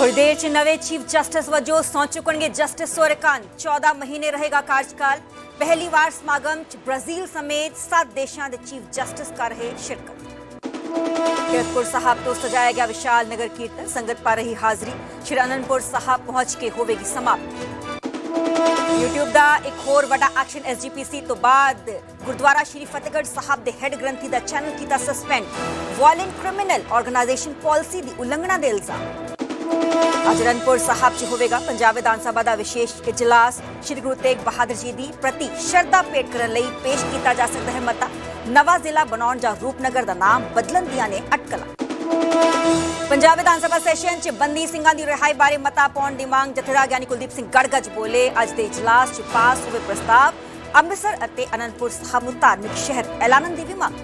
थोड़ी देर च नवे चीफ जस्टिस वजों सौं चुकणगे जस्टिस सूर्यकांत। 14 महीने रहेगा कार्यकाल। पहली बार समागम च ब्राजील समेत 7 देशों के चीफ जस्टिस कर रहे शिरकत। कीरतपुर साहब तो सजाया गया विशाल नगर कीर्तन, संगत पा रही हाजिरी। श्री आनंदपुर साहब पहुंच के होवेगी समाप्ति। यूट्यूब का एक होर वड्डा एक्शन SGPC तो बाद गुरुद्वारा श्री फतेहगढ़ साहब के हैड ग्रंथी का चैनल किया suspend. Violent criminal organisation policy की उल्लंघना के इल्जाम। आज आनंदपुर साहब च होवेगा पंजाब विधानसभा का विशेष इजलास। श्री गुरु तेग बहादुर जी की प्रति श्रद्धा भेंट करने लई पेश किया जा सकता है मता। नवा जिला बनाने जा रूपनगर का नाम बदलन दियां ने अटकलां। पंजाब विधानसभा सैशन च बंदी सिंघां दी रिहाई बारे मता पाउण दी मांग। जथेदार ज्ञानी कुलदीप सिंह गड़गज बोले, अज दे इजलास च पास होवे प्रस्ताव अमृतसर अते आनंदपुर साहब नूं धार्मिक शहर ऐलानण दी भी मांग।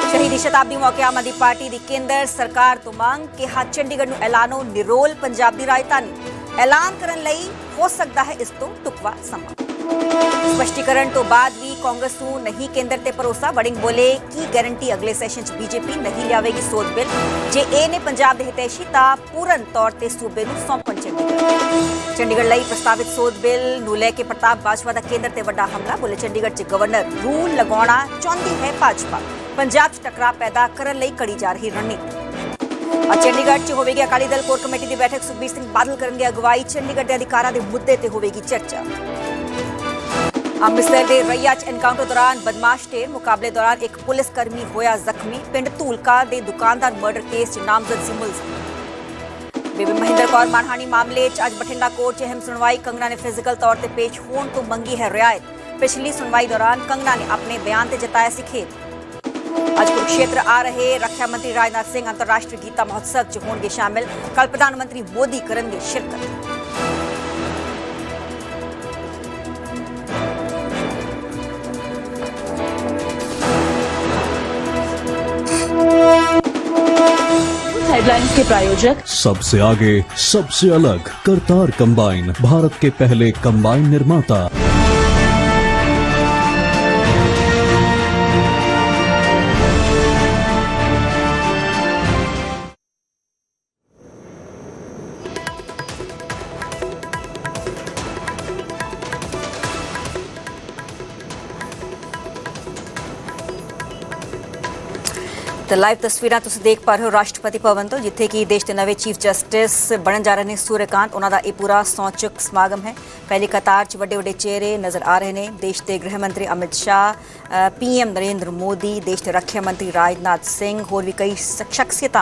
शहीदी शताब्दी मौके आम आदमी पार्टी की केंद्र सरकार तो मांग। कहा चंडीगढ़ नूं ऐलानो निरोल पंजाब दी राजधानी। ऐलान करन लई हो सकता है इस तो टुकवा समा। स्पष्टीकरण तो बाद भी कांग्रेस नूं नहीं केंद्र ते भरोसा। वड़िंग बोले की गारंटी अगले सैशन च बीजेपी नहीं लियावेगी सोध बिल। जे ए ने पंजाब दे हितैषी तां पूर्ण तौर ते सूबे नूं सौंपण चंडीगढ़ लई प्रस्तावित सोध बिल नूं लैके प्रताप बाजवा दा केंद्र ते वड्डा हमला। बोले चंडीगढ़ च गवर्नर रूल लगाउणा चाहुंदी है भाजपा। पंजाब च टकराव पैदा करने लई कड़ी जा रही रणनीति। और चंडीगढ़ च होवेगी अकाली दल कोर कमेटी की बैठक। सुखबीर सिंह बादल करेंगे अगवाई। चंडीगढ़ के अधिकारां दे मुद्दे ते होवेगी चर्चा। अमृतसर के रैया च एनकाउंटर दौरान बदमाश ढेर। मुकाबले दौरान एक पुलिसकर्मी होया जख्मी। पिंड धूलका के दुकानदार मर्डर केस च नामजद सी मुलजिम। बेबी महेंद्र कौर मानहानी मामले च अज बठिंडा कोर्ट च अहम सुनवाई। कंगना ने फिजिकल तौर पर पेश होने तो मंगी है रियायत। पिछली सुनवाई दौरान कंगना ने अपने बयान से जताया सी खेद। आज कुरुक्षेत्र आ रहे रक्षा मंत्री राजनाथ सिंह अंतर्राष्ट्रीय गीता महोत्सव च होंगे शामिल। कल प्रधानमंत्री मोदी करेंगे शिरकत। हेडलाइंस के प्रायोजक सबसे आगे सबसे अलग करतार कंबाइन, भारत के पहले कंबाइन निर्माता। तो लाइव तस्वीरें तुम देख पा रहे हो राष्ट्रपति भवन तो, जिथे कि देश के नवे चीफ जस्टिस बनन जा रहे हैं सूर्यकांत। उन्होंने ये पूरा सौं चुक समागम है। पहली कतार च वड्डे वड्डे चेहरे नज़र आ रहे हैं। देश के गृह मंत्री अमित शाह, PM नरेंद्र मोदी, देश के रक्षा मंत्री राजनाथ सिंह, होर भी कई शख्सियत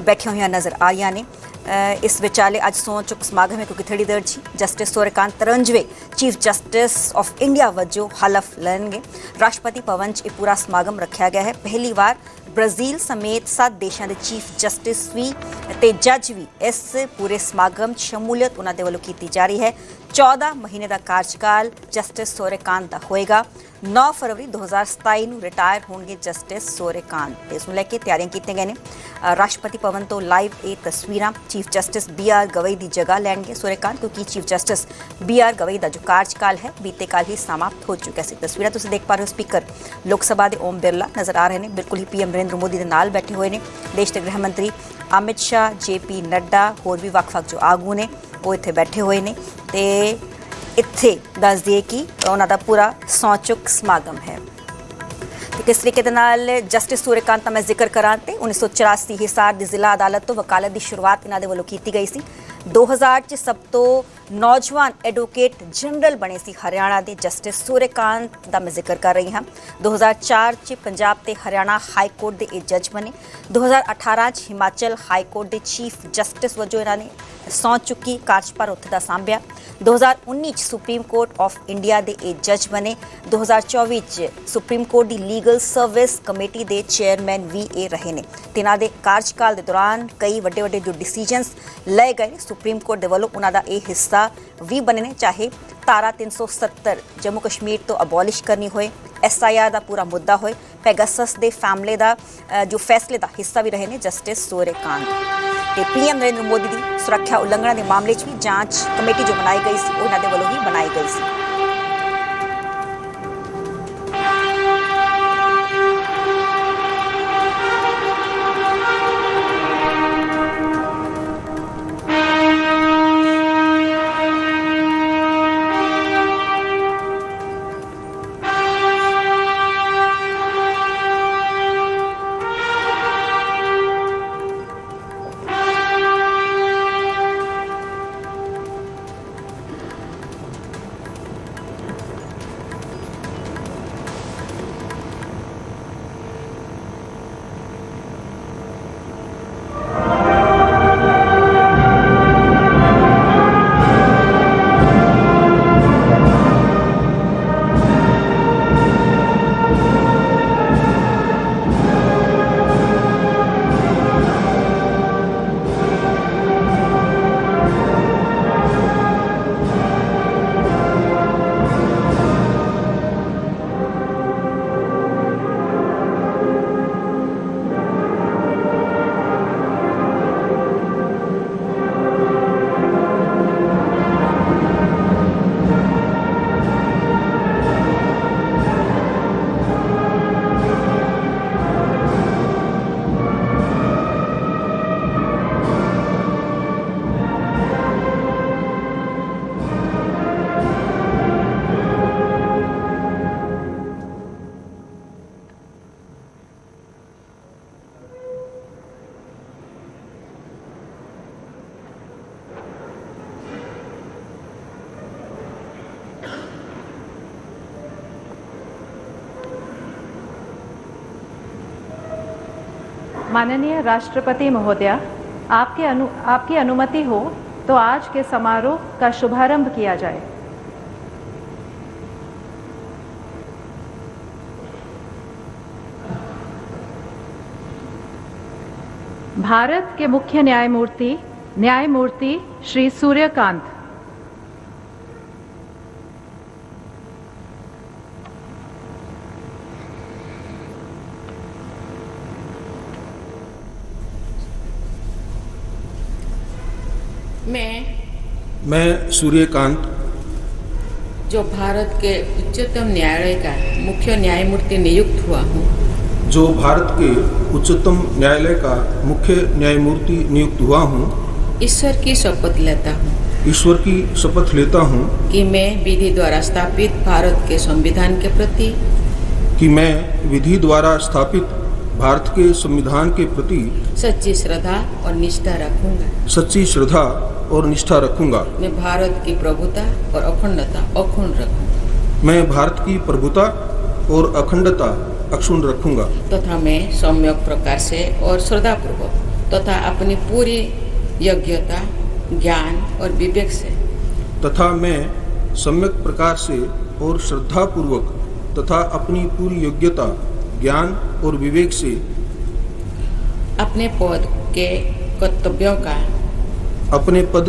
बैठिया हुई नज़र आ रही ने। इस विचाले अज सौं चुक समागम है क्योंकि थोड़ी देर जी जस्टिस सूर्यकांत 53वें चीफ जस्टिस ऑफ इंडिया वजों हलफ लैणगे। राष्ट्रपति भवन च पूरा समागम रखा गया है। पहली बार ब्राजील समेत 7 देशों के चीफ जस्टिस भी ते जज भी इस पूरे समागम शमूलियत उन्होंने वालों की जा रही है। 14 महीने का कार्यकाल जस्टिस सूर्यकांत का होएगा। 9 फरवरी 2027 ਨੂੰ रिटायर होंगे जस्टिस सूर्यकांत। इस लैके तैयारियां की गई ने। राष्ट्रपति भवन तो लाइव ये तस्वीर चीफ जस्टिस BR गवई की जगह लैणगे सूर्यकांत, क्योंकि चीफ जस्टिस BR गवई का जो कार्यकाल है बीते काल ही समाप्त हो चुका है। तस्वीरें तुम देख पा रहे हो। स्पीकर लोकसभा के ओम बिरला नज़र आ रहे हैं, बिल्कुल ही PM नरेंद्र मोदी के नाल बैठे हुए हैं। देश के गृह मंत्री अमित शाह, JP नड्डा, होर भी वक्-वक् जो आगू ने वो इत्थे बैठे हुए हैं। तो इत्थे दस दिए कि उन्होंने पूरा सौं चुक समागम है। तो किस तरीके के नाल जस्टिस सूर्यकांत का मैं जिक्र करा तो 1984 हिसार की जिला अदालत तो वकालत की शुरुआत इन्होंने वालों की गई सी। 2000 च सब तो नौजवान एडवोकेट जनरल बने सी हरियाणा के जस्टिस सूर्यकांत का मैं जिक्र कर रही हाँ। 2004 च पंजाब ते हरियाणा हाई कोर्ट के जज बने। 2018 च हिमाचल हाई कोर्ट के चीफ जस्टिस वजों इन्होंने सौं चुकी, कार्यभार उत्थे दा सांभिया। 2019 च सुप्रीम कोर्ट ऑफ इंडिया के जज बने। 2024 च सुप्रीम कोर्ट की लीगल सर्विस कमेटी के चेयरमैन भी ये रहे ने। इन्हां दे कार्यकाल के दौरान कई वड्डे वड्डे जो डिसीजनस लए गए सुप्रीम कोर्ट के वालों उन्हां दा ये हिस्सा भी बने ने। चाहे धारा 370 जम्मू कश्मीर तो अबॉलिश करनी होए, SIR का पूरा मुद्दा होए, पेगासस के फैसले का जो फैसले का हिस्सा भी रहे ने जस्टिस सूर्यकांत। ते PM नरेंद्र मोदी की सुरक्षा उल्लंघना के मामले भी जांच कमेटी जो बनाई गई सी उन्हां दे वालों ही बनाई गई सी। माननीय राष्ट्रपति महोदया, आपकी अनुमति हो तो आज के समारोह का शुभारंभ किया जाए। भारत के मुख्य न्यायमूर्ति श्री सूर्यकांत। मैं सूर्यकांत, जो भारत के उच्चतम न्यायालय का मुख्य न्यायमूर्ति नियुक्त हुआ हूँ, जो भारत के उच्चतम न्यायालय का मुख्य न्यायमूर्ति नियुक्त हुआ हूँ, ईश्वर की शपथ लेता हूँ ईश्वर की शपथ लेता हूँ कि मैं विधि द्वारा स्थापित भारत के संविधान के प्रति भारत के संविधान के प्रति सच्ची श्रद्धा और निष्ठा रखूंगा। मैं भारत की प्रभुता और अखंडता अक्षुण्ण रखूंगा। मैं भारत की प्रभुता और अखंडता अक्षुण्ण रखूंगा तथा मैं सम्यक प्रकार से और श्रद्धापूर्वक तथा अपनी पूरी योग्यता, ज्ञान और विवेक से तथा मैं सम्यक प्रकार से और श्रद्धापूर्वक तथा अपनी पूरी योग्यता, ज्ञान और विवेक से अपने पद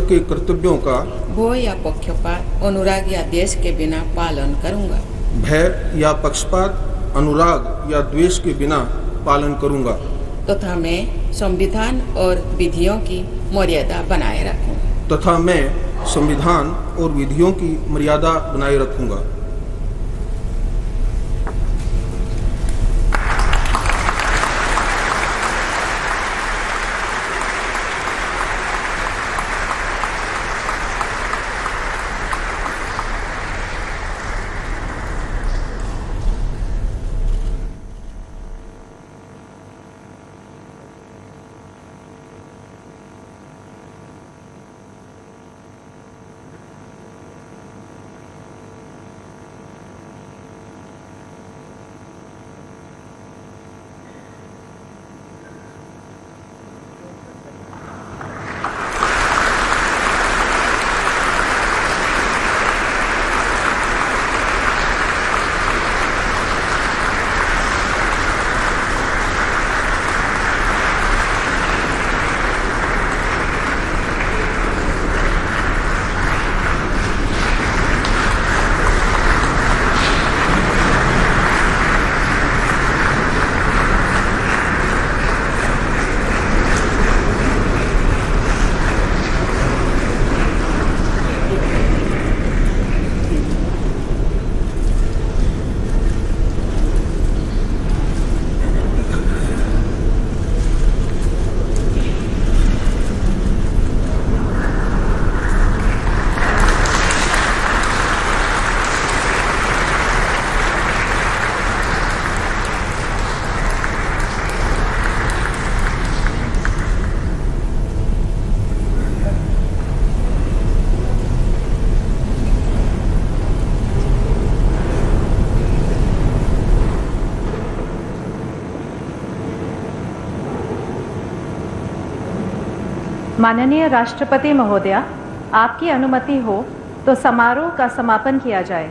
के कर्तव्यों का भय या पक्षपात, अनुराग या द्वेष के बिना पालन करूंगा। भय या पक्षपात, अनुराग या द्वेष के बिना पालन करूंगा तथा मैं संविधान और विधियों की मर्यादा बनाए रखूंगा। माननीय राष्ट्रपति महोदया, आपकी अनुमति हो तो समारोह का समापन किया जाए।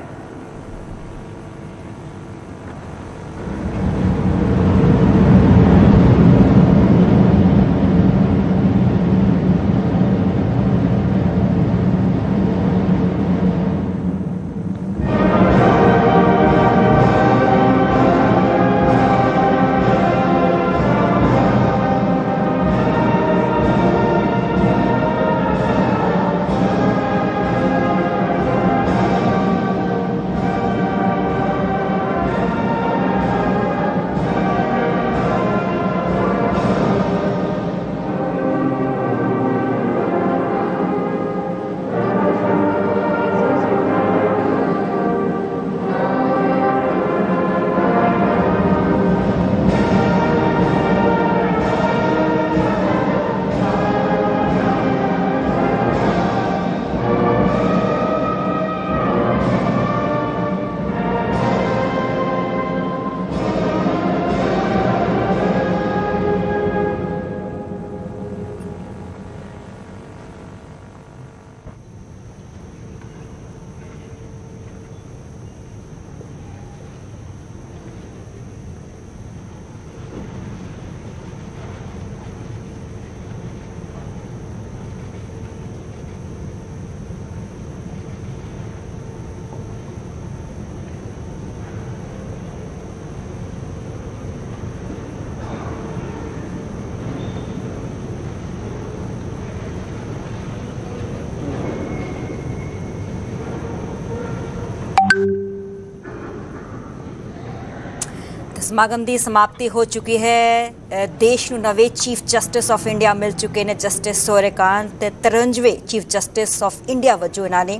ਸਮਾਗਮ ਦੀ ਸਮਾਪਤੀ ਹੋ ਚੁੱਕੀ ਹੈ। ਦੇਸ਼ ਨੂੰ ਨਵੇਂ ਚੀਫ ਜਸਟਿਸ ਆਫ ਇੰਡੀਆ ਮਿਲ ਚੁੱਕੇ ਨੇ ਜਸਟਿਸ ਸੂਰਿਆਕਾਂਤ ਤੇ 53ਵੇਂ ਚੀਫ ਜਸਟਿਸ ਆਫ ਇੰਡੀਆ ਵਜੋਂ ਇਹਨਾਂ ਨੇ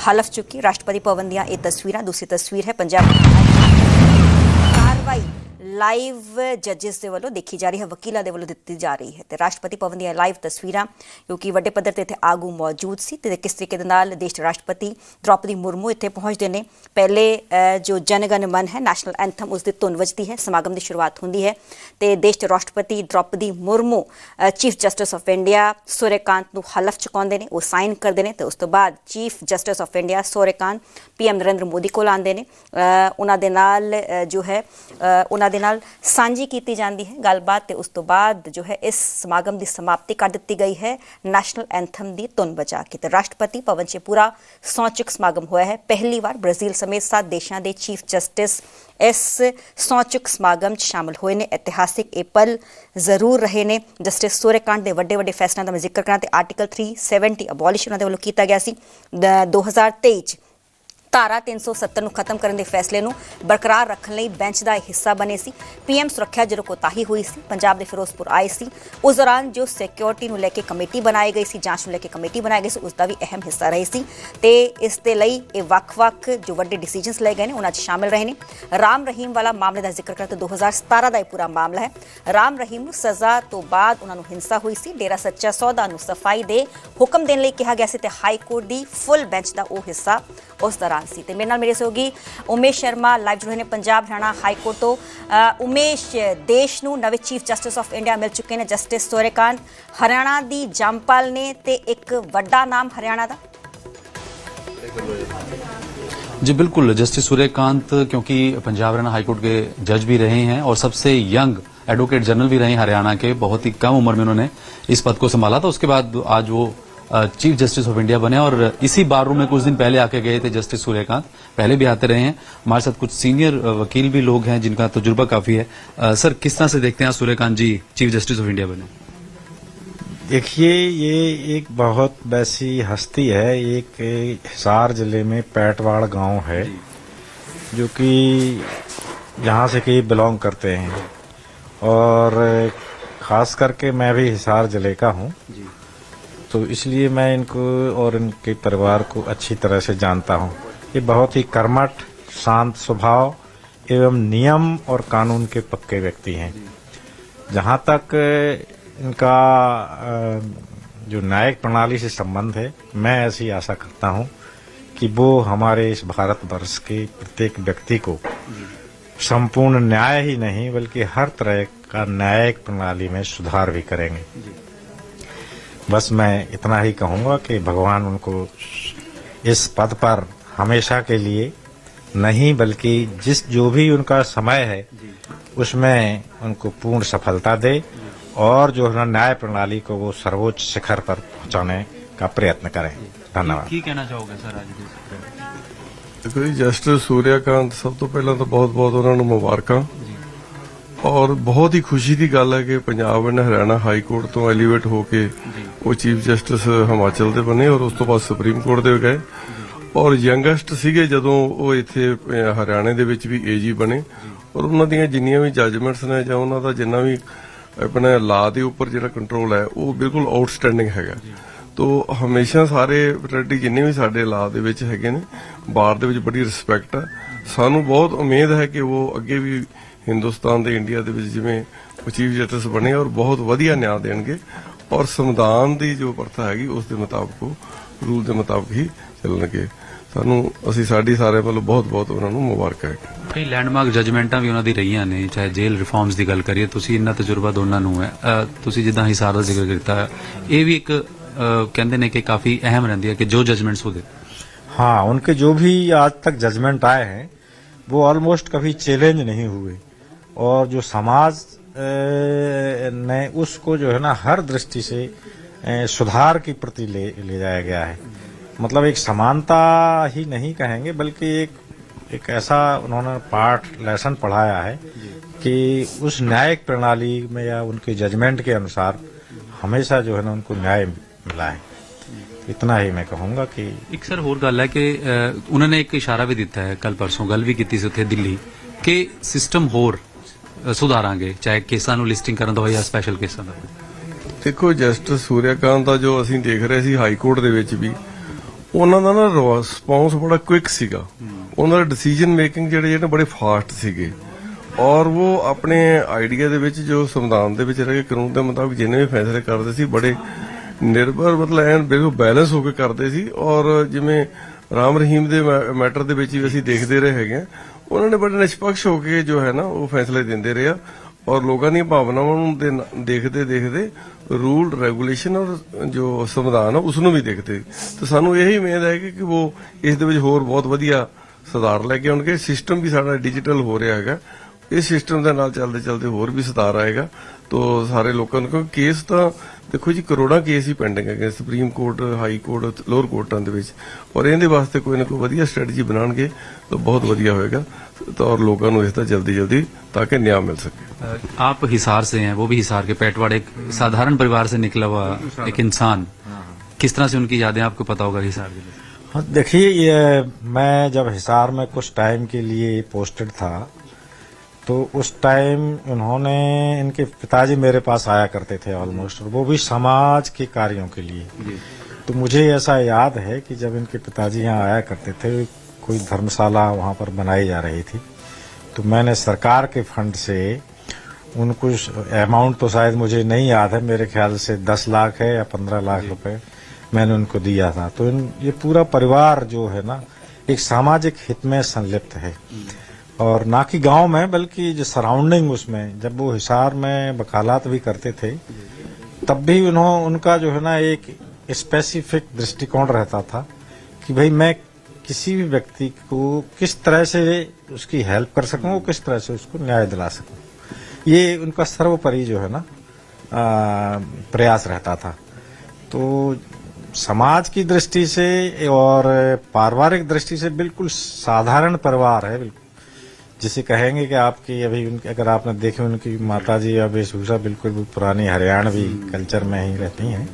ਹਲਫ ਚੁੱਕੀ। ਰਾਸ਼ਟਰਪਤੀ ਭਵਨ ਦੀਆਂ ਇਹ ਤਸਵੀਰਾਂ। ਦੂਸਰੀ ਤਸਵੀਰ ਹੈ ਪੰਜਾਬ ਕਾਰਵਾਈ ਲਾਈਵ ਜੱਜਿਸ ਦੇ ਵੱਲੋਂ ਦੇਖੀ ਜਾ ਰਹੀ ਹੈ, ਵਕੀਲਾਂ ਦੇ ਵੱਲੋਂ ਦਿੱਤੀ ਜਾ ਰਹੀ ਹੈ ਤੇ ਰਾਸ਼ਟਰਪਤੀ ਭਵਨ ਦੀਆਂ ਲਾਈਵ ਤਸਵੀਰਾਂ ਕਿਉਂਕਿ ਵੱਡੇ ਪੱਧਰ ਤੇ ਇੱਥੇ ਆਗੂ ਮੌਜੂਦ ਸੀ ਤੇ ਕਿਸ ਤਰੀਕੇ ਦੇ ਨਾਲ ਦੇਸ਼ ਦੇ ਰਾਸ਼ਟਰਪਤੀ ਦ੍ਰੌਪਦੀ ਮੁਰਮੂ ਇੱਥੇ ਪਹੁੰਚਦੇ ਨੇ। ਪਹਿਲੇ ਜੋ ਜਨਗਣ ਮਨ ਹੈ ਨੈਸ਼ਨਲ ਐਂਥਮ ਉਸ ਦੀ ਧੁਨ ਵੱਜਦੀ ਹੈ, ਸਮਾਗਮ ਦੀ ਸ਼ੁਰੂਆਤ ਹੁੰਦੀ ਹੈ ਤੇ ਦੇਸ਼ ਦੇ ਰਾਸ਼ਟਰਪਤੀ Droupadi Murmu chief justice of India Surya Kant ਨੂੰ ਹਲਫ ਚੁਕਾਉਂਦੇ ਨੇ, ਉਹ ਸਾਈਨ ਕਰਦੇ ਨੇ ਤੇ ਉਸ ਤੋਂ ਬਾਅਦ chief justice of India Suryakant PM Narendra Modi ਕੋਲ ਆਉਂਦੇ ਨੇ। ਉਹਨਾਂ ਦੇ ਨਾਲ ਜੋ ਹੈ ਉਹਨਾਂ ਦੇ ਨਾਲ ਸਾਂਝੀ ਕੀਤੀ ਜਾਂਦੀ ਹੈ ਗੱਲਬਾਤ ਤੇ ਉਸ ਤੋਂ ਬਾਅਦ ਜੋ ਹੈ ਇਸ ਸਮਾਗਮ ਦੀ ਸਮਾਪਤੀ ਕਰ ਦਿੱਤੀ ਗਈ ਹੈ ਨੈਸ਼ਨਲ ਐਂਥਮ ਦੀ ਧੁਨ ਵਜਾ ਕੇ। ਤੇ ਰਾਸ਼ਟਰਪਤੀ ਭਵਨ 'ਚ ਪੂਰਾ ਸੌਂਚਕ ਸਮਾਗਮ ਹੋਇਆ ਹੈ। ਪਹਿਲੀ ਵਾਰ ਬ੍ਰਾਜ਼ੀਲ ਸਮੇਤ 7 ਦੇਸ਼ਾਂ ਦੇ ਚੀਫ ਜਸਟਿਸ ਇਸ ਸੌਂਚਕ ਸਮਾਗਮ 'ਚ ਸ਼ਾਮਲ ਹੋਏ ਨੇ। ਇਤਿਹਾਸਿਕ ਇਹ ਪਲ ਜ਼ਰੂਰ ਰਹੇ ਨੇ। ਜਸਟਿਸ ਸੂਰਿਆਕਾਂਤ ਦੇ ਵੱਡੇ ਵੱਡੇ ਫੈਸਲਿਆਂ ਦਾ ਮੈਂ ਜ਼ਿਕਰ ਕਰਾਂ ਤੇ ਆਰਟੀਕਲ 370 ਅਬੋਲਿਸ਼ ਉਹਨਾਂ ਦੇ ਵੱਲੋਂ ਕੀਤਾ ਗਿਆ ਸੀ 2023 'ਚ। ਧਾਰਾ 370 ਨੂੰ ਖਤਮ ਕਰਨ ਦੇ ਫੈਸਲੇ ਨੂੰ ਬਰਕਰਾਰ ਰੱਖਣ ਲਈ ਬੈਂਚ ਦਾ ਹਿੱਸਾ ਬਣੇ ਸੀ। PM ਸੁਰੱਖਿਆ ਜਦੋਂ ਕੋਤਾਹੀ ਹੋਈ ਸੀ, ਪੰਜਾਬ ਦੇ ਫਿਰੋਜ਼ਪੁਰ ਆਏ ਸੀ, ਉਸ ਦੌਰਾਨ ਜੋ ਸਿਕਿਉਰਿਟੀ ਨੂੰ ਲੈ ਕੇ ਕਮੇਟੀ ਬਣਾਈ ਗਈ ਸੀ, ਜਾਂਚ ਨੂੰ ਲੈ ਕੇ ਕਮੇਟੀ ਬਣਾਈ ਗਈ ਸੀ, ਉਸ ਦਾ ਵੀ ਅਹਿਮ ਹਿੱਸਾ ਰਹੇ ਸੀ ਤੇ ਇਸ ਦੇ ਲਈ ਇਹ ਵੱਖ-ਵੱਖ ਜੋ ਵੱਡੇ ਡਿਸੀਜਨਸ ਲਏ ਗਏ ਨੇ ਉਹਨਾਂ 'ਚ ਸ਼ਾਮਿਲ ਰਹੇ ਨੇ। ਰਾਮ ਰਹੀਮ ਵਾਲਾ ਮਾਮਲੇ ਦਾ ਜ਼ਿਕਰ ਕਰਦੇ 2017 ਦਾ ਇਹ ਪੂਰਾ ਮਾਮਲਾ ਹੈ। ਰਾਮ ਰਹੀਮ ਨੂੰ ਸਜ਼ਾ ਤੋਂ ਬਾਅਦ ਉਹਨਾਂ ਨੂੰ ਹਿੰਸਾ ਹੋਈ ਸੀ। ਡੇਰਾ ਸੱਚਾ ਸੌਦਾ ਨੂੰ ਸਫਾਈ ਦੇ ਹੁਕਮ ਦੇਣ ਲਈ ਕਿਹਾ ਗਿਆ ਸੀ ਤੇ ਹਾਈ ਕੋਰਟ ਦੀ ਫੁੱਲ ਬੈਂਚ ਦਾ ਉਹ ਹਿੱਸਾ ਉਸ ਦੌਰਾਨ ਸੀ। ਤੇ ਮੇਰੇ ਨਾਲ ਮੇਰੇ ਸਹਿਯੋਗੀ ਉਮੇਸ਼ ਸ਼ਰਮਾ ਲਾਈਵ ਜੁੜੇ ਨੇ ਪੰਜਾਬ ਹਰਿਆਣਾ ਹਾਈ ਕੋਰਟ ਤੋਂ। ਉਮੇਸ਼, ਦੇਸ਼ ਨੂੰ ਨਵੇਂ ਚੀਫ ਜਸਟਿਸ ਆਫ ਇੰਡੀਆ ਮਿਲ ਚੁੱਕੇ ਨੇ ਜਸਟਿਸ ਸੂਰਿਆਕਾਂਤ, ਹਰਿਆਣਾ ਦੀ ਜੰਮਪਲ ਨੇ ਤੇ ਇੱਕ ਵੱਡਾ ਨਾਮ ਹਰਿਆਣਾ ਦਾ। जी बिल्कुल, जस्टिस सूर्यकांत क्योंकि पंजाब हरियाणा हाईकोर्ट के जज भी रहे हैं और सबसे यंग एडवोकेट जनरल भी रहे हैं हरियाणा के, बहुत ही कम उम्र में उन्होंने इस पद को संभाला था। उसके बाद आज वो चीफ जस्टिस ऑफ इंडिया बने और इसी बार रूम में कुछ दिन पहले आके गए थे जस्टिस सूर्यकांत, पहले भी आते रहे हैं। हमारे साथ कुछ सीनियर वकील भी लोग हैं जिनका तजुर्बा काफी है। सर, किस तरह से देखते हैं सूर्यकांत जी चीफ जस्टिस ऑफ इंडिया बने? देखिए, ये एक बहुत वैसी हस्ती है। एक हिसार जिले में पैटवाड़ गांव है जो कि यहाँ से कई बिलोंग करते हैं और खास करके मैं भी हिसार जिले का हूँ, तो इसलिए मैं इनको और इनके परिवार को अच्छी तरह से जानता हूँ। ये बहुत ही कर्मठ, शांत स्वभाव एवं नियम और कानून के पक्के व्यक्ति हैं। जहाँ तक इनका जो न्यायिक प्रणाली से संबंध है, मैं ऐसी आशा करता हूँ कि वो हमारे इस भारतवर्ष के प्रत्येक व्यक्ति को संपूर्ण न्याय ही नहीं बल्कि हर तरह का न्यायिक प्रणाली में सुधार भी करेंगे। बस मैं इतना ही कहूँगा कि भगवान उनको इस पद पर हमेशा के लिए नहीं बल्कि जो भी उनका समय है उसमें उनको पूर्ण सफलता दे और जो है न्याय प्रणाली को वो सर्वोच्च शिखर पर पहुंचाने का प्रयत्न करें। धन्यवाद। ਕੀ ਕਹਿਣਾ ਚਾਹੋਗੇ ਸਰ ਅੱਜ देखो जी, जस्टिस सूर्यकांत सब तो पहला तो बहुत बहुत उन्होंने मुबारक और बहुत ही खुशी की गल है कि Punjab and Haryana high court तो एलीवेट होके वो चीफ जस्टिस हिमाचल के बने और उस तो बाद सुप्रीम कोर्ट दे गए और यंगेस्ट सीगे जदों वो इत्थे हरियाणे दे विच भी AG बने और उन्हां दीयां जिन्नियां भी जजमेंट्स ने जां उन्हां दा जिन्ना भी अपने ला दे उपर जिहड़ा कंट्रोल है वो बिल्कुल आउटस्टैंडिंग हैगा। तो हमेशा सारे फैकल्टी जिन्ने भी साडे ला दे विच हैगे ने बार दे विच बड़ी रिस्पैक्ट है। सानू बहुत उम्मीद है कि वो अगे भी हिंदुस्तान दे इंडिया दे विच जिवें चीफ जस्टिस बने और बहुत वधिया न्याय देणगे और संविधान दी जो प्रथा हैगी उस दे मुताबिक रूल दे मुताबिक ही ਚੱਲਣਗੇ। ਸਾਨੂੰ ਅਸੀਂ ਸਾਡੀ ਸਾਰੇ ਵੱਲੋਂ ਬਹੁਤ ਬਹੁਤ ਉਹਨਾਂ ਨੂੰ ਮੁਬਾਰਕ ਹੈ। ਕਈ ਲੈਂਡਮਾਰਕ ਜਜਮੈਂਟਾਂ ਵੀ ਉਹਨਾਂ ਦੀ ਰਹੀਆਂ ਨੇ, ਚਾਹੇ ਜੇਲ੍ਹ ਰਿਫਾਰਮਸ ਦੀ ਗੱਲ ਕਰੀਏ, ਤੁਸੀਂ ਇੰਨਾ ਤਜਰਬਾ ਦੋਨਾਂ ਨੂੰ ਹੈ। ਤੁਸੀਂ ਜਿੱਦਾਂ ਹਿਸਾਰ ਦਾ ਜ਼ਿਕਰ ਕੀਤਾ, ਇਹ ਵੀ ਇੱਕ कहते हैं कि काफी अहम रहती है कि जो जजमेंट्स होते, हाँ, उनके जो भी आज तक जजमेंट आए हैं वो ऑलमोस्ट कभी चैलेंज नहीं हुए और जो समाज ने उसको जो है ना हर दृष्टि से सुधार की प्रति ले जाया गया है। मतलब एक समानता ही नहीं कहेंगे बल्कि एक ऐसा उन्होंने पाठ लेसन पढ़ाया है कि उस न्यायिक प्रणाली में या उनके जजमेंट के अनुसार हमेशा जो है ना उनको न्याय मिला है। इतना ही मैं कहूँगा कि एक सर होर गल है कि उन्होंने एक इशारा भी दिता है, कल परसों गल भी की उत्थे दिल्ली कि सिस्टम होर ਸੁਧਾਰਾਂਗੇ, ਚਾਹੇ ਕੇਸਾਂ ਨੂੰ ਲਿਸਟਿੰਗ ਕਰਨ ਦਾ ਹੋਵੇ ਜਾਂ ਸਪੈਸ਼ਲ ਕੇਸਾਂ ਦਾ ਹੋਵੇ? ਦੇਖੋ ਜਸਟਿਸ ਸੂਰਿਆਕਾਂਤ ਦਾ ਜੋ ਅਸੀਂ ਦੇਖ ਰਹੇ ਸੀ ਹਾਈ ਕੋਰਟ ਦੇ ਵਿੱਚ ਵੀ, ਉਹਨਾਂ ਦਾ ਨਾ ਰਿਸਪੌਂਸ ਬੜਾ ਕੁਇਕ ਸੀਗਾ। ਉਹਨਾਂ ਦਾ ਡਿਸੀਜਨ ਮੇਕਿੰਗ ਜਿਹੜੇ ਬੜੇ ਫਾਸਟ ਸੀਗੇ, ਔਰ ਉਹ ਆਪਣੇ ਆਈਡੀਆ ਦੇ ਵਿੱਚ ਜੋ ਸੰਵਿਧਾਨ ਦੇ ਵਿੱਚ ਰਹਿ ਕੇ ਕਾਨੂੰਨ ਦੇ ਮੁਤਾਬਿਕ ਜਿੰਨੇ ਵੀ ਫੈਸਲੇ ਕਰਦੇ ਸੀ ਬੜੇ ਨਿਰਭਰ ਮਤਲਬ ਐਨ ਬਿਲਕੁਲ ਬੈਲੈਂਸ ਹੋ ਕੇ ਕਰਦੇ ਸੀ। ਔਰ ਜਿਵੇਂ ਰਾਮ ਰਹੀਮ ਦੇ ਮੈਟਰ ਦੇ ਵਿੱਚ ਵੀ ਅਸੀਂ ਦੇਖਦੇ ਰਹੇ ਹੈਗੇ, ਉਹਨਾਂ ਨੇ ਬੜੇ ਨਿਸ਼ਪਕਸ਼ ਹੋ ਕੇ ਜੋ ਹੈ ਨਾ ਉਹ ਫੈਸਲੇ ਦਿੰਦੇ ਰਹੇ, ਔਰ ਲੋਕਾਂ ਦੀਆਂ ਭਾਵਨਾਵਾਂ ਨੂੰ ਦੇਖਦੇ ਦੇਖਦੇ रूल रेगुलेशन और जो संविधान है उसनों भी देखते। तो सानू यही उम्मीद है कि वो इस दे विच होर बहुत वधिया सुधार लैके आउणगे। सिस्टम भी साडा डिजिटल हो रहा है, इस सिस्टम के नाल चलते चलते होर भी सुधार आएगा। तो सारे लोगों को केस तो देखो जी करोड़ां केस ही पेंडिंग है supreme court, high court, lower कोर्टां दे विच, और इहदे वास्ते कोई ना कोई वधिया स्ट्रैटेजी बनाणगे तो बहुत वधिया होएगा। तो और लोगों को इसका जल्दी जल्दी ताकि न्याय मिल सके। आप हिसार से हैं, वो भी हिसार के पेटवाड़, एक साधारण परिवार से निकला हुआ एक इंसान, किस तरह से उनकी यादें आपको पता होगा हिसार के लिए? हाँ, देखिए ये मैं जब हिसार में कुछ टाइम के लिए पोस्टेड था तो उस टाइम उन्होंने, इनके पिताजी मेरे पास आया करते थे ऑलमोस्ट, और वो भी समाज के कार्यों के लिए। तो मुझे ऐसा याद है कि जब इनके पिताजी यहाँ आया करते थे, कोई धर्मशाला वहाँ पर बनाई जा रही थी, तो मैंने सरकार के फंड से उनको, अमाउंट तो शायद मुझे नहीं याद है, मेरे ख्याल से 10 लाख है या 15 लाख रुपए मैंने उनको दिया था। तो ये पूरा परिवार जो है ना एक सामाजिक हित में संलिप्त है, और ना कि गांव में बल्कि जो सराउंडिंग उसमें, जब वो हिसार में वकालत भी करते थे तब भी उनका जो है ना एक स्पेसिफिक दृष्टिकोण रहता था कि भाई मैं किसी भी व्यक्ति को किस तरह से उसकी हेल्प कर सकूं, किस तरह से उसको न्याय दिला सकूं, ये उनका सर्वोपरि जो है ना प्रयास रहता था। तो समाज की दृष्टि से और पारिवारिक दृष्टि से बिल्कुल साधारण परिवार है, बिल्कुल जिसे कहेंगे कि आपकी अभी अगर आपने देखे उनकी माताजी या वेशभूषा बिल्कुल भी पुरानी हरियाणवी कल्चर में ही रहती हैं।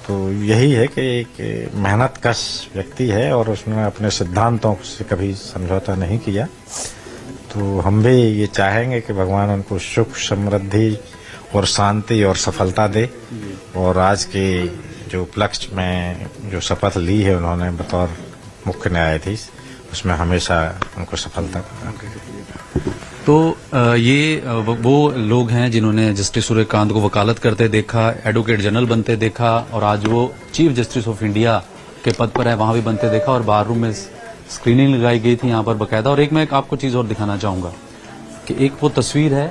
तो यही है कि एक मेहनत कश व्यक्ति है और उसने अपने सिद्धांतों से कभी समझौता नहीं किया। तो हम भी ये चाहेंगे कि भगवान उनको सुख, समृद्धि और शांति और सफलता दे, और आज के जो उपलक्ष्य में जो शपथ ली है उन्होंने बतौर मुख्य न्यायाधीश, उसमें हमेशा उनको सफलता। तो ये वो लोग हैं जिन्होंने जस्टिस सूर्यकांत को वकालत करते देखा, एडवोकेट जनरल बनते देखा, और आज वो चीफ जस्टिस ऑफ इंडिया के पद पर है, वहां भी बनते देखा, और बार रूम में स्क्रीनिंग लगाई गई थी यहाँ पर बकायदा। और एक मैं आपको चीज और दिखाना चाहूंगा कि एक वो तस्वीर है,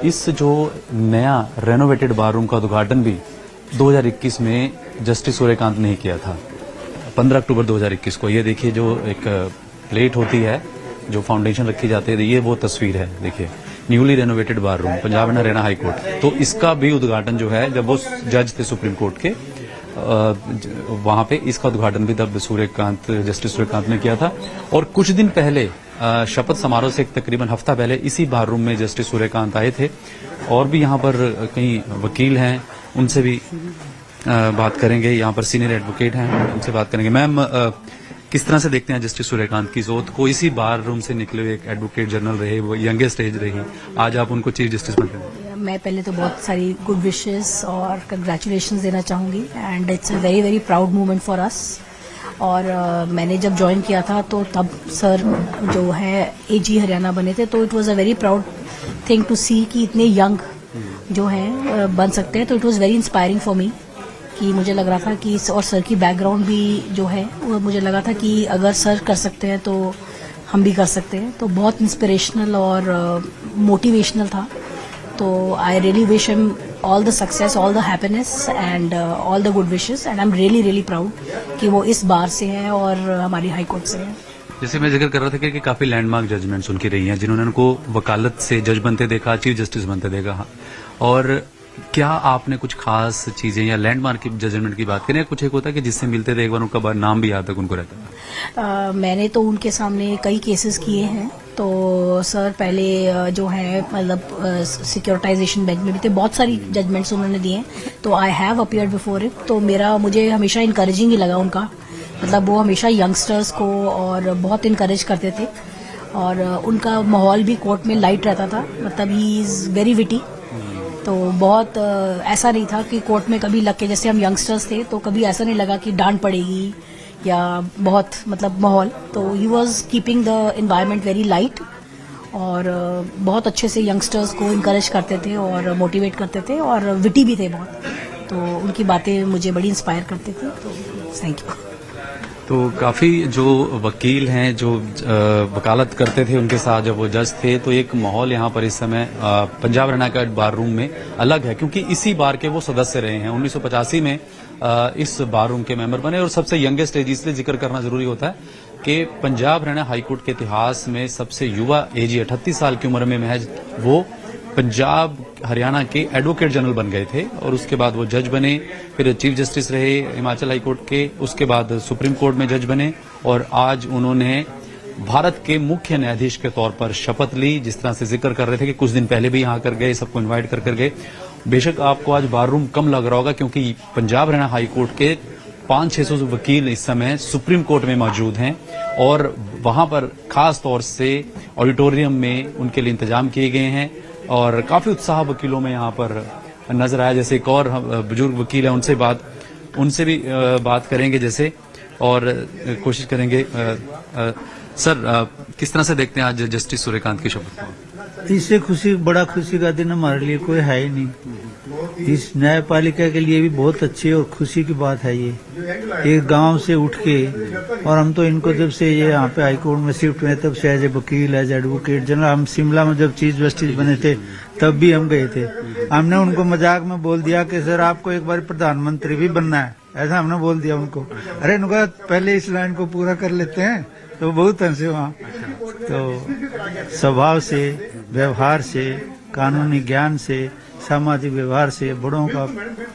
इस जो नया रेनोवेटेड बार रूम का उद्घाटन भी 2021 में जस्टिस सूर्यकांत ने ही किया था, 15 अक्टूबर 2021 को। ये देखिए जो एक प्लेट होती है जो फाउंडेशन रखी जाती है, ये वो तस्वीर है, देखिए newly renovated bar room, Punjab and Haryana high court. तो इसका भी उद्घाटन जो है, जब वो जज थे सुप्रीम कोर्ट के, वहां पे इसका उद्घाटन भी तब जस्टिस सूर्यकांत ने किया था। और कुछ दिन पहले शपथ समारोह से तकरीबन हफ्ता पहले इसी बार रूम में जस्टिस सूर्यकांत आए थे। और भी यहाँ पर कई वकील हैं, उनसे भी बात करेंगे, यहाँ पर सीनियर एडवोकेट हैं, उनसे बात करेंगे। मैम, किस तरह से देखते हैं जस्टिस सूर्यकांत की जोत को? इसी बार रूम से निकले हुए एक एडवोकेट जनरल रहे, वो यंगेस्ट एज रही, आज आप उनको चीफ जस्टिस बनते हैं। मैं पहले तो बहुत सारी गुड विशेस और कंग्रेचुलेशंस देना चाहूँगी, and it's a very very proud moment for us. और मैंने जब ज्वाइन किया था तो तब सर जो है एजी हरियाणा बने थे, तो it was a very proud thing to see कि इतने यंग जो है बन सकते हैं। तो it was very inspiring for me कि मुझे लग रहा था कि, और सर की बैकग्राउंड भी जो है वो मुझे लगा था कि अगर सर कर सकते हैं तो हम भी कर सकते हैं। तो बहुत इंस्पिरेशनल और मोटिवेशनल था। तो I really wish him all the success, all the happiness and all the good wishes, and I am really really proud कि वो इस बार से है और हमारी हाई कोर्ट से है। जैसे मैं जिक्र कर रहा था कि काफी लैंडमार्क जजमेंट्स उनकी रही हैं, जिन्होंने उनको वकालत से जज बनते देखा, चीफ जस्टिस बनते देखा। और क्या आपने कुछ खास चीजें या लैंडमार्क की जजमेंट की बात करें, कुछ एक होता है कि जिससे मिलते थे एक बार उनका नाम भी याद तक उनको रहता था? मैंने तो उनके सामने कई केसेस किए हैं। तो सर पहले जो है मतलब सिक्योरिटाइजेशन बेंच में भी थे, बहुत सारी जजमेंट्स उन्होंने दिए हैं। तो I have appeared before it. तो मुझे हमेशा इनकरेजिंग ही लगा उनका, मतलब वो हमेशा यंगस्टर्स को और बहुत इनकरेज करते थे। और उनका माहौल भी कोर्ट में लाइट रहता था, मतलब ही इज़ वेरी विटी। तो बहुत ऐसा नहीं था कि कोर्ट में कभी लग के, जैसे हम यंगस्टर्स थे तो कभी ऐसा नहीं लगा कि डांट पड़ेगी या बहुत मतलब माहौल। तो he was keeping the environment very light और बहुत अच्छे से यंगस्टर्स को इनकरेज करते थे और मोटिवेट करते थे और विटी भी थे बहुत। तो उनकी बातें मुझे बड़ी इंस्पायर करती थी। तो थैंक यू। तो काफी जो वकील हैं जो वकालत करते थे उनके साथ जब वो जज थे, तो एक माहौल यहाँ पर इस समय पंजाब हरियाणा का बार रूम में अलग है, क्योंकि इसी बार के वो सदस्य रहे हैं। 1985 में इस बार रूम के मेंबर बने और सबसे यंगेस्ट एज, इसलिए जिक्र करना जरूरी होता है कि पंजाब हरियाणा हाईकोर्ट के इतिहास में सबसे युवा एज 38 साल की उम्र में महज वो पंजाब हरियाणा के एडवोकेट जनरल बन गए थे और उसके बाद वो जज बने, फिर चीफ जस्टिस रहे हिमाचल हाईकोर्ट के, उसके बाद सुप्रीम कोर्ट में जज बने और आज उन्होंने भारत के मुख्य न्यायाधीश के तौर पर शपथ ली। जिस तरह से जिक्र कर रहे थे कि कुछ दिन पहले भी यहाँ कर गए, सबको इन्वाइट कर गए। बेशक आपको आज बार रूम कम लग रहा होगा क्योंकि पंजाब हरियाणा हाईकोर्ट के 500-600 वकील इस समय सुप्रीम कोर्ट में मौजूद हैं और वहां पर खास तौर से ऑडिटोरियम में उनके लिए इंतजाम किए गए हैं और काफी उत्साह वकीलों में यहाँ पर नजर आया। जैसे एक और बुजुर्ग वकील है, उनसे भी बात करेंगे जैसे, और कोशिश करेंगे। सर, किस तरह से देखते हैं आज जस्टिस सूर्यकांत की शपथ को? इससे बड़ा खुशी का दिन हमारे लिए कोई है ही नहीं। इस न्यायपालिका के लिए भी बहुत अच्छी और खुशी की बात है ये, एक गांव से उठ के। और हम तो इनको जब से ये यहाँ पे हाईकोर्ट में शिफ्ट हुए तब से एज ए वकील, एज एडवोकेट जनरल, हम शिमला में जब चीफ जस्टिस बने थे तब भी हम गए थे। हमने उनको मजाक में बोल दिया कि सर आपको एक बार प्रधानमंत्री भी बनना है, ऐसा हमने बोल दिया उनको। अरे उनका पहले इस लाइन को पूरा कर लेते हैं, तो बहुत हंसे वहाँ। तो स्वभाव से, व्यवहार से, कानूनी ज्ञान से, सामाजिक व्यवहार से बड़ों का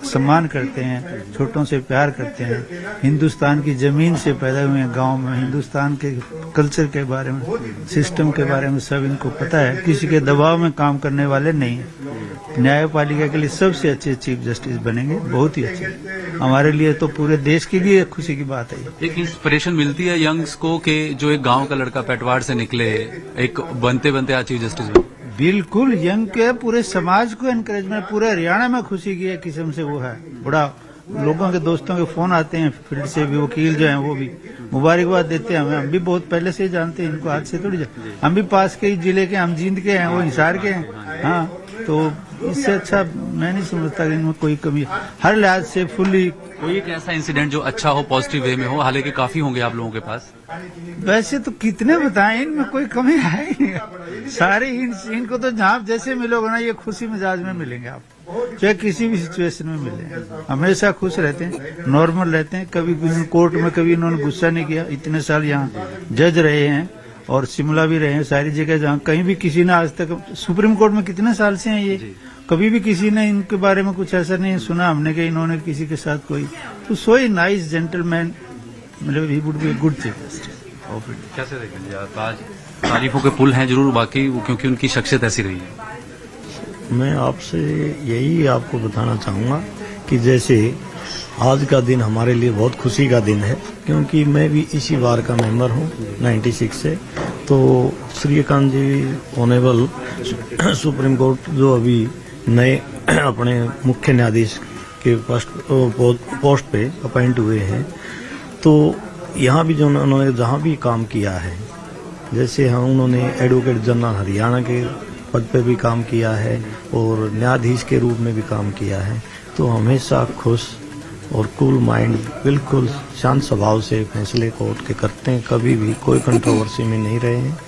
सम्मान करते हैं, छोटों से प्यार करते हैं। हिंदुस्तान की जमीन से पैदा हुए हैं, गांव में हिंदुस्तान के कल्चर के बारे में, सिस्टम के बारे में सब इनको पता है। किसी के दबाव में काम करने वाले नहीं है। न्यायपालिका के लिए सबसे अच्छे चीफ जस्टिस बनेंगे, बहुत ही अच्छे। हमारे लिए तो पूरे देश के लिए खुशी की बात है। एक इंस्पिरेशन मिलती है यंग्स को कि जो एक गांव का लड़का पेटवाड़ से निकले, एक बनते बनते आज चीफ जस्टिस बने। बिल्कुल, यंग के पूरे समाज को एनकरेजमेंट, पूरे हरियाणा में खुशी की एक किस्म से वो है। बड़ा लोगों के दोस्तों के फोन आते हैं फील्ड से भी, वकील जो हैं वो भी मुबारकबाद देते हैं हमें। हम भी बहुत पहले से जानते हैं इनको, आज से थोड़ी। हम भी पास के ही जिले के, हम जींद के हैं, वो हिसार के हैं। हाँ, तो इससे अच्छा मैं नहीं समझता कि इनमें कोई कमी। हर लिहाज से फुल्ली। कोई एक ऐसा इंसिडेंट जो अच्छा हो, पॉजिटिव वे में हो, हालांकि काफी होंगे आप लोगों के पास। वैसे तो कितने बताएं, इनमें कोई कमी है ही नहीं। सारे इनको तो जहाँ जैसे मिलोगे ना, ये खुशी मिजाज में मिलेंगे आप, चाहे किसी भी सिचुएशन में मिले। हमेशा खुश रहते हैं, नॉर्मल रहते हैं। कभी कोर्ट में कभी इन्होंने गुस्सा नहीं किया। इतने साल यहाँ जज रहे हैं और शिमला भी रहे हैं, सारी जगह जहाँ कहीं भी किसी ने आज तक, सुप्रीम कोर्ट में कितने साल से हैं ये, कभी भी किसी ने इनके बारे में कुछ ऐसा नहीं सुना हमने कि इन्होंने किसी के साथ कोई। तो सो ही नाइस जेंटलमैन, मतलब he would be a good chief justice. कैसे देखेंगे आज तारीफों के पुल हैं जरूर, बाकी क्योंकि उनकी शख्सियत ऐसी रही है। मैं आपसे यही आपको बताना चाहूँगा कि जैसे आज का दिन हमारे लिए बहुत खुशी का दिन है, क्योंकि मैं भी इसी बार का मेंबर हूँ 96 से। तो सूर्यकांत जी ऑनेबल सुप्रीम कोर्ट जो अभी नए अपने मुख्य न्यायाधीश के पोस्ट पे अपॉइंट हुए हैं, तो यहाँ भी जो उन्होंने जहाँ भी काम किया है, जैसे हम उन्होंने एडवोकेट जनरल हरियाणा के पद पे भी काम किया है और न्यायाधीश के रूप में भी काम किया है, तो हमेशा खुश और कूल माइंड, बिल्कुल शांत स्वभाव से फैसले कोर्ट के करते हैं, कभी भी कोई कंट्रोवर्सी में नहीं रहे हैं।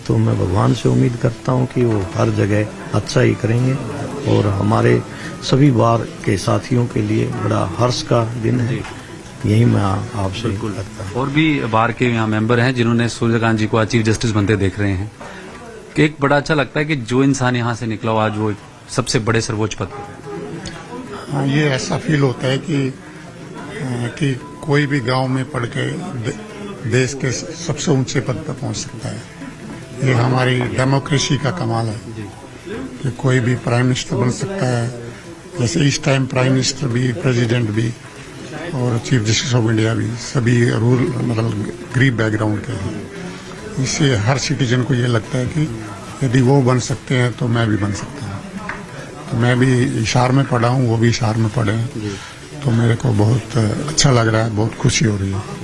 तो मैं भगवान से उम्मीद करता हूं कि वो हर जगह अच्छा ही करेंगे और हमारे सभी बार के साथियों के लिए बड़ा हर्ष का दिन है। यही मैं आपसे करता हूँ। और भी बार के यहाँ मेंबर हैं जिन्होंने सूर्यकांत जी को आज चीफ जस्टिस बनते देख रहे हैं। एक बड़ा अच्छा लगता है कि जो इंसान यहाँ से निकला आज वो सबसे बड़े सर्वोच्च पद पर। हाँ, ये ऐसा फील होता है कि कोई भी गांव में पढ़ के देश के सबसे ऊंचे पद पर पहुंच सकता है। ये हमारी डेमोक्रेसी का कमाल है कि कोई भी प्राइम मिनिस्टर बन सकता है। जैसे इस टाइम प्राइम मिनिस्टर भी, प्रेसिडेंट भी और चीफ जस्टिस ऑफ इंडिया भी सभी रूरल, मतलब गरीब बैकग्राउंड के हैं। इससे हर सिटीजन को ये लगता है कि यदि वो बन सकते हैं तो मैं भी बन सकता हूँ। तो मैं भी हिसार में पढ़ा हूँ, वो भी हिसार में पढ़े हैं, तो मेरे को बहुत अच्छा लग रहा है, बहुत खुशी हो रही है।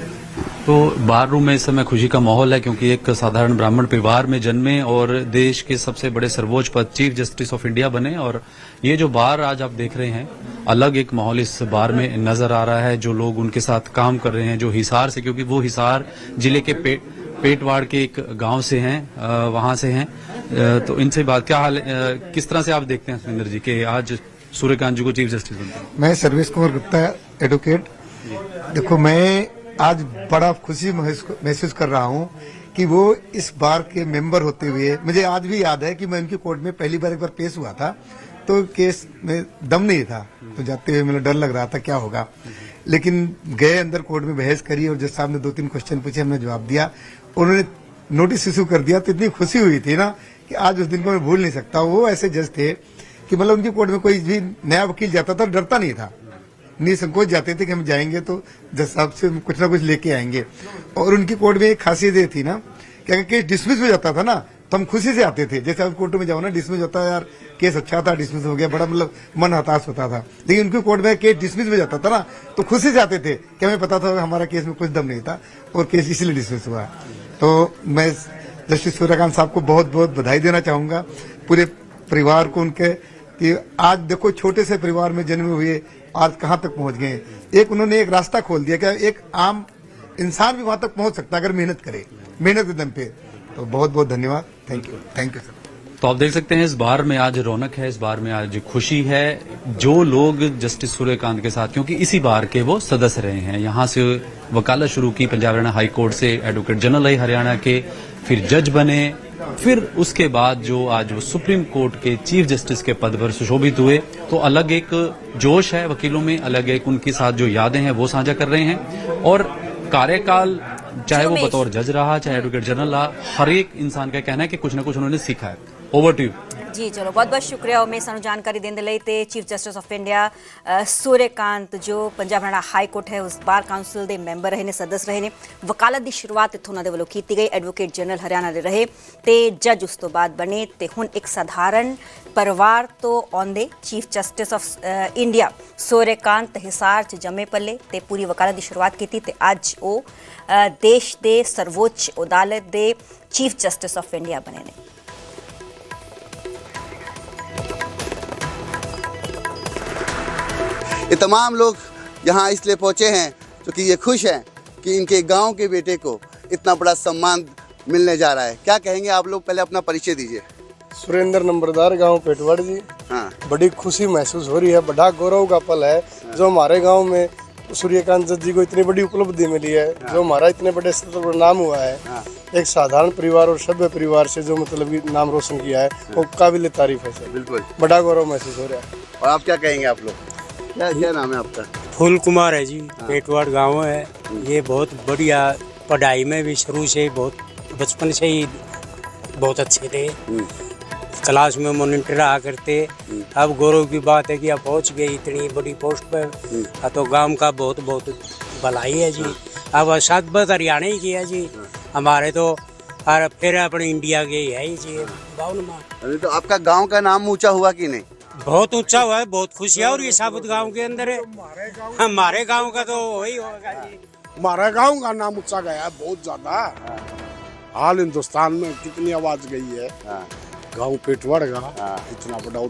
तो बार रूम में इस समय खुशी का माहौल है क्योंकि एक साधारण ब्राह्मण परिवार में जन्मे और देश के सबसे बड़े सर्वोच्च पद चीफ जस्टिस ऑफ इंडिया बने। और ये जो बार आज आप देख रहे हैं, अलग एक माहौल इस बार में नजर आ रहा है। जो लोग उनके साथ काम कर रहे हैं, जो हिसार से, क्योंकि वो हिसार जिले के पेटवाड़ के एक गांव से हैं, वहां से हैं, तो इनसे बात क्या हाल किस तरह से आप देखते हैं सुरेंद्र जी के आज सूर्यकांत जी को चीफ जस्टिस बनते हैं? मैं सर्वेश कुमार गुप्ता एडवोकेट। देखो, मैं आज बड़ा खुशी महसूस कर रहा हूँ कि वो इस बार के मेंबर होते हुए, मुझे आज भी याद है कि मैं उनकी कोर्ट में पहली बार एक बार पेश हुआ था, तो केस में दम नहीं था, तो जाते हुए मुझे डर लग रहा था क्या होगा, लेकिन गए अंदर, कोर्ट में बहस करी और जज साहब ने 2-3 क्वेश्चन पूछे, हमने जवाब दिया, उन्होंने नोटिस इशू कर दिया, तो इतनी खुशी हुई थी ना कि आज उस दिन को मैं भूल नहीं सकता। वो ऐसे जज थे कि मतलब उनकी कोर्ट में कोई भी नया वकील जाता था, डरता नहीं था, निसंकोच जाते थे कि हम जाएंगे तो जज साहब से कुछ ना कुछ लेके आएंगे। और उनकी कोर्ट में एक खासियत ये थी ना कि अगर केस डिसमिस हो जाता था ना तो हम खुशी से आते थे। जैसे आप कोर्ट में जाओ ना, डिसमिस होता है, यार केस अच्छा था, डिसमिस हो गया, बड़ा मतलब मन हताश होता था। लेकिन उनकी कोर्ट में केस डिसमिस हो जाता था ना तो खुशी से आते थे कि हमें पता था हमारा केस में कुछ दम नहीं था और केस इसलिए डिसमिस हुआ। तो मैं जस्टिस सूर्यकांत साहब को बहुत बहुत बधाई देना चाहूंगा, पूरे परिवार को उनके, कि आज देखो छोटे से परिवार में जन्मे हुए आज कहां तक पहुंच गए। एक उन्होंने एक रास्ता खोल दिया कि एक आम इंसान भी वहां तक पहुंच सकता है अगर मेहनत करे, मेहनत के दम पे। तो बहुत बहुत धन्यवाद, थैंक यू सर। तो आप देख सकते हैं इस बार में आज रौनक है, इस बार में आज खुशी है। जो लोग जस्टिस सूर्यकांत के साथ, क्योंकि इसी बार के वो सदस्य रहे हैं, यहाँ से वकालत शुरू की पंजाब हरियाणा हाई कोर्ट से, एडवोकेट जनरल रहे हरियाणा के, फिर जज बने, फिर उसके बाद जो आज वो सुप्रीम कोर्ट के चीफ जस्टिस के पद पर सुशोभित हुए, तो अलग एक जोश है वकीलों में, अलग एक उनके साथ जो यादें हैं वो साझा कर रहे हैं। और कार्यकाल चाहे वो बतौर जज रहा, चाहे एडवोकेट जनरल रहा, हर एक इंसान का कहना है कि कुछ ना कुछ उन्होंने सीखा है। ओवर टू यू जी। चलो, बहुत बहुत शुक्रिया उमेश, सानू जानकारी देने लई। ते chief justice of India Suryakant जो पंजाब हरियाणा हाई कोर्ट है उस बार काउंसिल के मैंबर रहे ने, सदस्य रहे ने। वकालत की शुरुआत इत्थों उन्हां दे वल्लों कीती गई, एडवोकेट जनरल हरियाणा दे रहे ते जज उस तो बाद बने, ते हुण एक साधारण परिवार तो आउंदे chief justice of India Suryakant Hisar च जम्मे पले ते पूरी वकालत की शुरुआत की, ते अज वो देश के सर्वोच्च अदालत के चीफ जस्टिस ऑफ इंडिया बने ने। ये तमाम लोग यहाँ इसलिए पहुँचे हैं क्योंकि ये खुश हैं कि इनके गांव के बेटे को इतना बड़ा सम्मान मिलने जा रहा है। क्या कहेंगे आप लोग, पहले अपना परिचय दीजिए। सुरेंद्र नंबरदार, गांव पेटवाड़ जी। हाँ। बड़ी खुशी महसूस हो रही है, बड़ा गौरव का पल है जो हमारे गांव में सूर्यकांत जज जी को इतनी बड़ी उपलब्धि मिली है, जो हमारा इतने बड़े स्तर पर नाम हुआ है। एक साधारण परिवार और सभ्य परिवार से जो मतलब कि नाम रोशन किया है, वो काबिल तारीफ है सर। बिल्कुल, बड़ा गौरव महसूस हो रहा है। और आप क्या कहेंगे, आप लोग क्या नाम है आपका? फूल कुमार है जी, पेटवाड़ गांव है। ये बहुत बढ़िया, पढ़ाई में भी शुरू से बहुत, बचपन से ही बहुत अच्छे थे, क्लास में मॉनिटर रहा करते। अब गौरव की बात है कि आप पहुंच गए इतनी बड़ी पोस्ट पर, तो गांव का बहुत बहुत भलाई है जी। अब सात हरियाणा ही किया जी हमारे, तो और फिर अपने इंडिया के ही है जी 52। तो आपका गाँव का नाम ऊँचा हुआ कि नहीं? बहुत ऊंचा हुआ है, बहुत खुशी है। और ये साबुत गांव के अंदर है, हमारे गांव का तो वही होगा जी। हमारा गांव का नाम ऊंचा गया है बहुत ज्यादा। हाल हिंदुस्तान में कितनी आवाज गई है गांव पेटवाड़ का, इतना बड़ा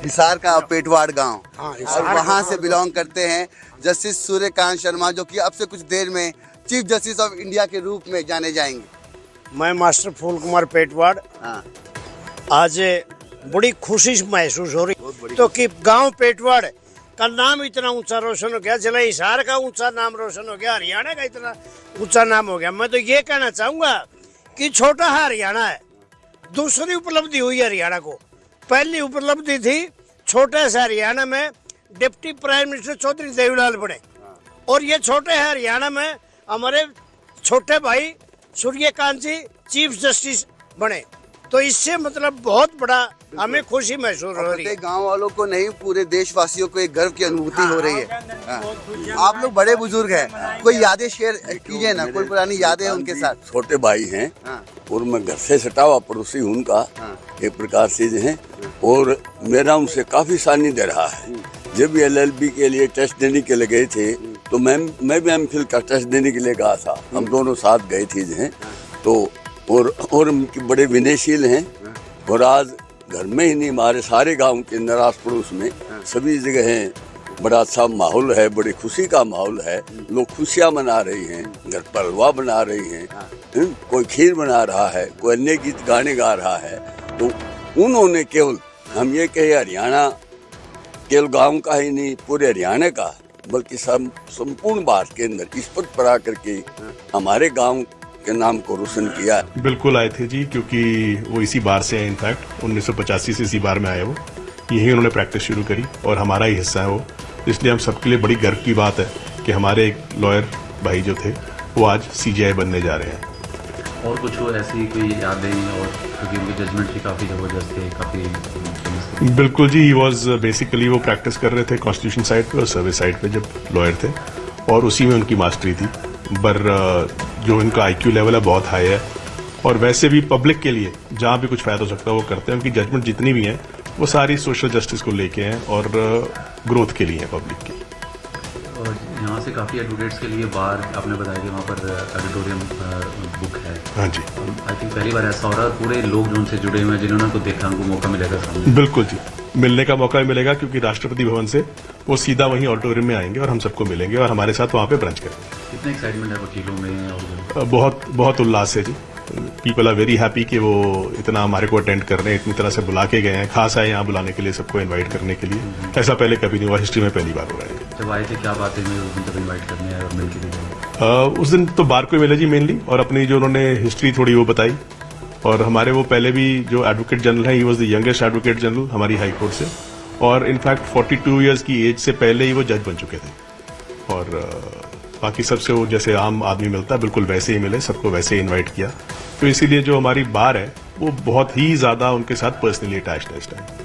हिसार का पेटवाड़ गांव, और वहाँ से बिलोंग करते हैं जस्टिस सूर्यकांत शर्मा, जो कि अब से कुछ देर में चीफ जस्टिस ऑफ इंडिया के रूप में जाने जाएंगे। मैं मास्टर फूल कुमार पेटवाड़। आज बड़ी खुशी महसूस हो रही, तो कि गांव पेटवाड़ का नाम इतना ऊंचा रोशन हो गया, जिला हिसार का ऊंचा नाम रोशन हो गया, हरियाणा का इतना ऊंचा नाम हो गया। मैं तो ये कहना चाहूंगा कि छोटा हरियाणा है, दूसरी उपलब्धि हुई हरियाणा को। पहली उपलब्धि थी छोटे से हरियाणा में deputy prime minister Chaudhary Devilal बने, और ये छोटे हरियाणा में हमारे छोटे भाई सूर्यकांत जी चीफ जस्टिस बने। तो इससे मतलब बहुत बड़ा हमें खुशी महसूस हो रही है। गांव वालों को नहीं, पूरे देशवासियों को एक गर्व की अनुभूति हो रही है। आप लोग बड़े बुजुर्ग हैं, कोई यादें शेयर कीजिए ना, कोई पुरानी यादें उनके साथ। छोटे भाई हैं और मैं घर से सटा हुआ पड़ोसी हूँ उनका, एक प्रकार से जो है, और मेरा उनसे काफी सानिध्य रहा है। जब LLB के लिए टेस्ट देने के लिए गए थे तो मैं भी MPhil का टेस्ट देने के लिए गया था, हम दोनों साथ गए थे जो है। तो और उनके बड़े विनयशील हैं, और आज घर में ही नहीं, हमारे सारे गांव के अंदर आस पड़ोस में सभी जगह हैं, बड़ा अच्छा माहौल है, बड़ी खुशी का माहौल है। लोग खुशियाँ मना रही हैं, घर पर हलवा बना रही हैं, कोई खीर बना रहा है, कोई अन्य गीत गाने गा रहा है। तो उन्होंने केवल, हम ये कहे हरियाणा केवल गांव का ही नहीं, पूरे हरियाणा का, बल्कि संपूर्ण भारत के अंदर इस पद पर आकर के हमारे गांव के नाम को रोशन किया। बिल्कुल आए थे जी, क्योंकि वो इसी बार से है। इनफैक्ट 1985 से इसी बार में आए वो, यही उन्होंने प्रैक्टिस शुरू करी और हमारा ही हिस्सा है वो। इसलिए हम सबके लिए बड़ी गर्व की बात है कि हमारे एक लॉयर भाई जो थे वो आज CJI बनने जा रहे हैं। और कुछ ऐसी कोई यादें, और क्योंकि उनकी जजमेंट भी काफ़ी ज़बरदस्त है, काफ़ी। बिल्कुल जी, ही वॉज बेसिकली वो प्रैक्टिस कर रहे थे कॉन्स्टिट्यूशन साइड पे और सर्विस साइड पे जब लॉयर थे, और उसी में उनकी मास्टरी थी। पर जो इनका IQ लेवल है बहुत हाई है, और वैसे भी पब्लिक के लिए जहाँ भी कुछ फायदा हो सकता है वो करते हैं। उनकी जजमेंट जितनी भी हैं वो सारी सोशल जस्टिस को लेके हैं और ग्रोथ के लिए हैं पब्लिक की। और यहाँ से काफ़ी एडवोकेट्स के लिए बार, आपने बताया कि वहाँ पर ऑडिटोरियम बुक है। हाँ जी, आई थिंक पहली बार ऐसा हो रहा है, पूरे लोग जो उनसे जुड़े हुए हैं, जिन्होंने उनको देखा, उनको मौका मिलेगा सामने। बिल्कुल जी, मिलने का मौका मिलेगा, क्योंकि राष्ट्रपति भवन से वो सीधा वहीं ऑडिटोरियम में आएंगे और हम सबको मिलेंगे और हमारे साथ वहाँ पे ब्रंच करेंगे। कितना एक्साइटमेंट है वकीलों में? और बहुत उल्लास है जी। पीपल आर वेरी हैप्पी कि वो इतना हमारे को अटेंड कर रहे हैं, इतनी तरह से बुला के गए हैं, खास आए यहाँ बुलाने के लिए, सबको इनवाइट करने के लिए। ऐसा पहले कभी नहीं हुआ, हिस्ट्री में पहली बार हो रहा है। जब आए थे क्या बातें हुई उस दिन, जब इन्वाइट करने आए और मिल के उस दिन तो बार को मिले जी मेनली, और अपनी जो उन्होंने हिस्ट्री थोड़ी वो बताई। और हमारे वो पहले भी जो एडवोकेट जनरल है, he was the youngest advocate general हमारी हाई कोर्ट से, और इनफैक्ट 42 ईयर्स की एज से पहले ही वो जज बन चुके थे। और बाकी सबसे वो जैसे आम आदमी मिलता है बिल्कुल वैसे ही मिले, सबको वैसे ही इन्वाइट किया। तो इसीलिए जो हमारी बार है वो बहुत ही ज्यादा उनके साथ पर्सनली अटैच्ड है इस टाइम।